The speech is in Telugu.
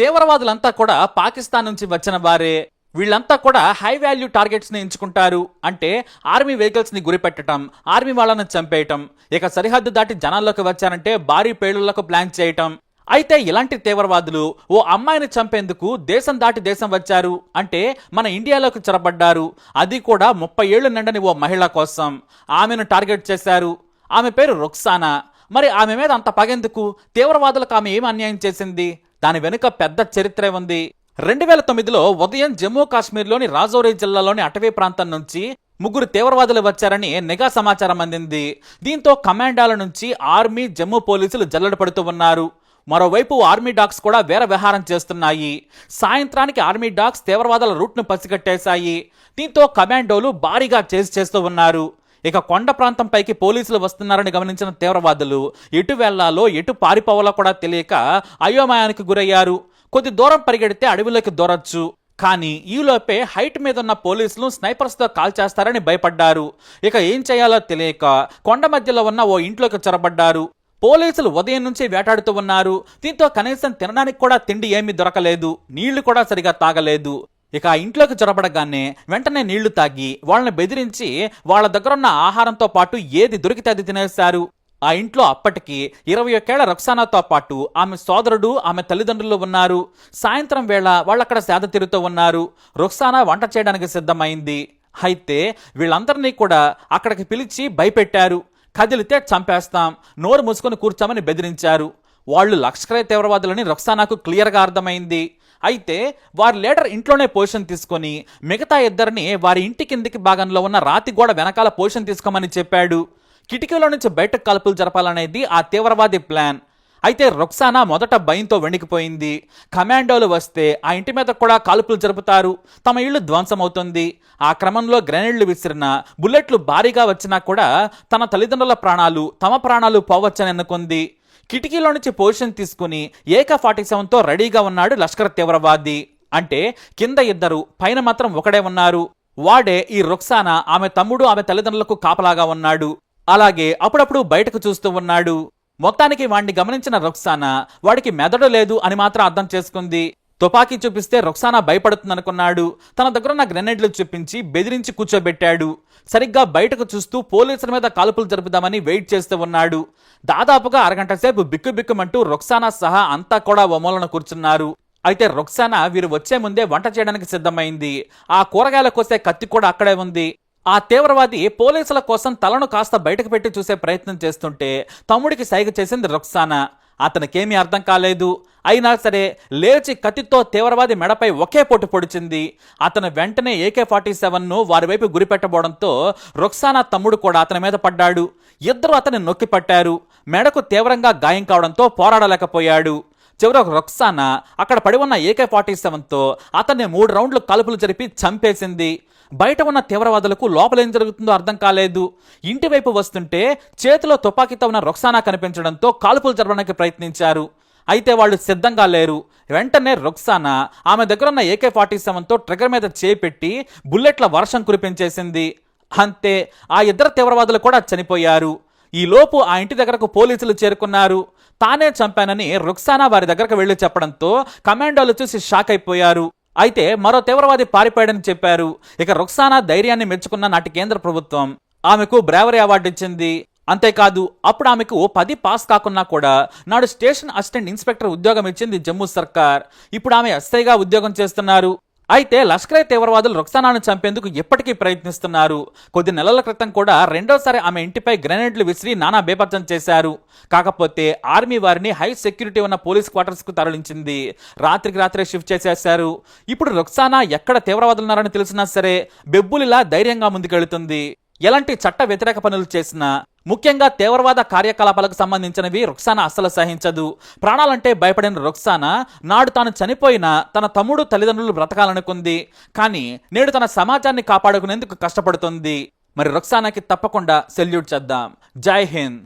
తీవ్రవాదులంతా కూడా పాకిస్తాన్ నుంచి వచ్చిన వారే. వీళ్ళంతా కూడా హై వాల్యూ టార్గెట్స్ ని ఎంచుకుంటారు. అంటే ఆర్మీ వెహికల్స్ ని గురిపెట్టడం, ఆర్మీ వాళ్ళని చంపేయటం, ఇక సరిహద్దు దాటి జనాల్లోకి వచ్చారంటే భారీ పేలుళ్లకు ప్లాన్ చేయటం. అయితే ఇలాంటి తీవ్రవాదులు ఓ అమ్మాయిని చంపేందుకు దేశం దాటి దేశం వచ్చారు. అంటే మన ఇండియాలోకి చొరబడ్డారు. అది కూడా 30 ఏళ్లు నిండని ఓ మహిళ కోసం. ఆమెను టార్గెట్ చేశారు. ఆమె పేరు రుక్సానా. మరి ఆమె మీద అంత పగెందుకు? తీవ్రవాదులకు ఆమె ఏం అన్యాయం చేసింది? దాని వెనుక పెద్ద చరిత్రే ఉంది. 2009లో ఉదయం జమ్మూ కాశ్మీర్లోని రాజౌరి జిల్లాలోని అటవీ ప్రాంతం నుంచి 3 తీవ్రవాదులు వచ్చారని నిఘా సమాచారం అందింది. దీంతో కమాండాల నుంచి ఆర్మీ, జమ్మూ పోలీసులు జల్లెడ పడుతూ ఉన్నారు. మరోవైపు ఆర్మీ డాగ్స్ కూడా వేర విహారం చేస్తున్నాయి. సాయంత్రానికి ఆర్మీ డాగ్స్ తీవ్రవాదుల రూట్ను పసిగట్టేశాయి. దీంతో కమాండోలు భారీగా చేస్తూ ఉన్నారు. ఇక కొండ ప్రాంతం పైకి పోలీసులు వస్తున్నారని గమనించిన తీవ్రవాదులు ఎటు వెళ్లాలో ఎటు పారిపోవాలో కూడా తెలియక అయోమయానికి గురయ్యారు. కొద్ది దూరం పరిగెడితే అడవిలోకి దూరొచ్చు. కానీ ఈలోపే హైట్ మీద ఉన్న పోలీసులు స్నైపర్స్తో కాల్ చేస్తారని భయపడ్డారు. ఇక ఏం చేయాలో తెలియక కొండ మధ్యలో ఉన్న ఓ ఇంట్లోకి చొరబడ్డారు. పోలీసులు ఉదయం నుంచి వేటాడుతూ ఉన్నారు. దీంతో కనీసం తినడానికి కూడా తిండి ఏమీ దొరకలేదు. నీళ్లు కూడా సరిగా తాగలేదు. ఇక ఆ ఇంట్లోకి చొరబడగానే వెంటనే నీళ్లు తాగి వాళ్ళని బెదిరించి వాళ్ళ దగ్గరున్న ఆహారంతో పాటు ఏది దొరికితే అది తినేశారు. ఆ ఇంట్లో అప్పటికి 21 ఏళ్ల రుక్సానాతో పాటు ఆమె సోదరుడు, ఆమె తల్లిదండ్రులు ఉన్నారు. సాయంత్రం వేళ వాళ్ళక్కడ సేద తీరుతూ ఉన్నారు. రుక్సానా వంట చేయడానికి సిద్ధమైంది. అయితే వీళ్ళందరినీ కూడా అక్కడికి పిలిచి భయపెట్టారు. కదిలితే చంపేస్తాం, నోరు మూసుకొని కూర్చోమని బెదిరించారు. వాళ్ళు లష్కరే తీవ్రవాదులని రుక్సానాకు క్లియర్గా అర్థమైంది. అయితే వారి లీడర్ ఇంట్లోనే పొజిషన్ తీసుకొని మిగతా ఇద్దరిని వారి ఇంటి కిందికి భాగంలో ఉన్న రాతి గోడ వెనకాల పొజిషన్ తీసుకోమని చెప్పాడు. కిటికీలో నుంచి బయటకు కాల్పులు జరపాలనేది ఆ తీవ్రవాది ప్లాన్. అయితే రుక్సానా మొదట భయంతో వణికిపోయింది. కమాండోలు వస్తే ఆ ఇంటి మీద కూడా కాల్పులు జరుపుతారు, తమ ఇళ్లు ధ్వంసమవుతుంది. ఆ క్రమంలో గ్రెనేడ్లు విసిరిన బుల్లెట్లు భారీగా వచ్చినా కూడా తన తల్లిదండ్రుల ప్రాణాలు, తమ ప్రాణాలు పోవచ్చని అనుకుంది. కిటికీలో నుంచి పొజిషన్ తీసుకుని AK-47తో రెడీగా ఉన్నాడు లష్కర్ తీవ్రవాది. అంటే కింద ఇద్దరు, పైన మాత్రం ఒకడే ఉన్నారు. వాడే ఈ రుక్సానా. ఆమె తమ్ముడు, ఆమె తల్లిదండ్రులకు కాపలాగా ఉన్నాడు. అలాగే అప్పుడప్పుడు బయటకు చూస్తూ ఉన్నాడు. మొత్తానికి వాణ్ణి గమనించిన రుక్సానా వాడికి మెదడు లేదు అని మాత్రం అర్థం చేసుకుంది. తుపాకీ చూపిస్తే రుక్సానా భయపడుతుందనుకున్నాడు. తన దగ్గరున్న గ్రెనేడ్లు చూపించి బెదిరించి కూర్చోబెట్టాడు. సరిగ్గా బయటకు చూస్తూ పోలీసుల మీద కాల్పులు జరుపుదామని వెయిట్ చేస్తూ ఉన్నాడు. దాదాపుగా అరగంట సేపు బిక్కుబిక్కుమంటూ రుక్సానా సహా అంతా కూడా ఓ మూలన కూర్చున్నారు. అయితే రుక్సానా వీరు వచ్చే ముందే వంట చేయడానికి సిద్ధమైంది. ఆ కూరగాయల కోసే కత్తి కూడా అక్కడే ఉంది. ఆ తీవ్రవాది పోలీసుల కోసం తలను కాస్త బయటకు పెట్టి చూసే ప్రయత్నం చేస్తుంటే తమ్ముడికి సైగ చేసింది రుక్సానా. అతనికేమీ అర్థం కాలేదు. అయినా సరే లేచి కత్తితో తీవ్రవాది మెడపై ఒకే పోటు పొడిచింది. అతను వెంటనే AK-47ను వారి వైపు గురిపెట్టబోవడంతో రుక్సానా తమ్ముడు కూడా అతని మీద పడ్డాడు. ఇద్దరు అతన్ని నొక్కి పట్టారు. మెడకు తీవ్రంగా గాయం కావడంతో పోరాడలేకపోయాడు. చివరకు రుక్సానా అక్కడ పడి ఉన్న AK-47తో అతన్ని 3 రౌండ్లు కాల్పులు జరిపి చంపేసింది. బయట ఉన్న తీవ్రవాదులకు లోపలేం జరుగుతుందో అర్థం కాలేదు. ఇంటి వైపు వస్తుంటే చేతిలో తుపాకీతో ఉన్న రుక్సానా కనిపించడంతో కాల్పులు జరపడానికి ప్రయత్నించారు. అయితే వాళ్ళు సిద్ధంగా లేరు. వెంటనే రుక్సానా ఆమె దగ్గరున్న AK-47తో ట్రిగర్ మీద చేపెట్టి బుల్లెట్ల వర్షం కురిపించేసింది. అంతే, ఆ ఇద్దరు తీవ్రవాదులు కూడా చనిపోయారు. ఈ లోపు ఆ ఇంటి దగ్గరకు పోలీసులు చేరుకున్నారు. తానే చంపానని రుక్సానా వారి దగ్గరకు వెళ్లి చెప్పడంతో కమాండోలు చూసి షాక్ అయిపోయారు. అయితే మరో తీవ్రవాది పారిపోయాడని చెప్పారు. ఇక రుక్సానా ధైర్యాన్ని మెచ్చుకున్న నాటి కేంద్ర ప్రభుత్వం ఆమెకు బ్రావరీ అవార్డు ఇచ్చింది. అంతేకాదు అప్పుడు ఆమెకు 10 పాస్ కాకున్నా కూడా నాడు స్టేషన్ అసిస్టెంట్ ఇన్స్పెక్టర్ ఉద్యోగం ఇచ్చింది జమ్మూ సర్కార్. ఇప్పుడు ఆమె ఎస్ఐగా ఉద్యోగం చేస్తున్నారు. అయితే లష్కరే తీవ్రవాదులు రుక్సానాను చంపేందుకు ఎప్పటికీ ప్రయత్నిస్తున్నారు. కొద్ది నెలల క్రితం కూడా రెండోసారి ఆమె ఇంటిపై గ్రెనేడ్లు విసిరి నానా బేపత్సం చేశారు. కాకపోతే ఆర్మీ వారిని హై సెక్యూరిటీ ఉన్న పోలీస్ క్వార్టర్స్ కు తరలించింది. రాత్రికి రాత్రే షిఫ్ట్ చేసేశారు. ఇప్పుడు రుక్సానా ఎక్కడ తీవ్రవాదులున్నారని తెలిసినా సరే బెబ్బులిలా ధైర్యంగా ముందుకెళ్తుంది. ఎలాంటి చట్ట వ్యతిరేక పనులు చేసినా, ముఖ్యంగా తీవ్రవాద కార్యకలాపాలకు సంబంధించినవి రుక్సానా అస్సలు సహించదు. ప్రాణాలంటే భయపడిన రుక్సానా నాడు తాను చనిపోయినా తన తమ్ముడు, తల్లిదండ్రులు బ్రతకాలనుకుంది. కానీ నేడు తన సమాజాన్ని కాపాడుకునేందుకు కష్టపడుతుంది. మరి రుక్సానాకి తప్పకుండా సెల్యూట్ చేద్దాం. జై హింద్.